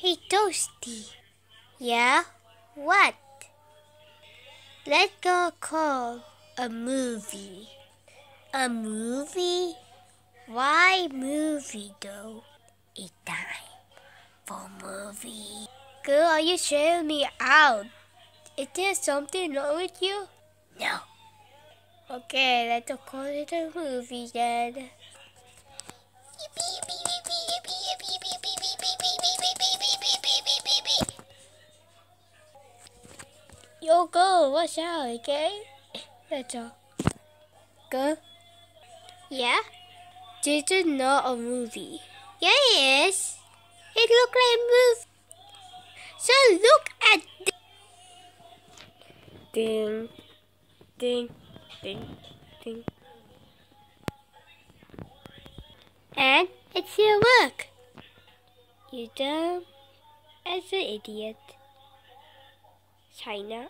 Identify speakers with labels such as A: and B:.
A: Hey, Toasty. Yeah? What? Let's go call a movie. A movie? Why movie though? It's time for movie. Girl, are you showing me out? Is there something wrong with you? No. Okay, let's go call it a movie then. Yo, go, watch out, okay? That's all. Go. Yeah? This is not a movie. Yeah, it is. It looks like a movie. So look at this. Ding, ding, ding, ding. And it still work. You dumb as an idiot. China.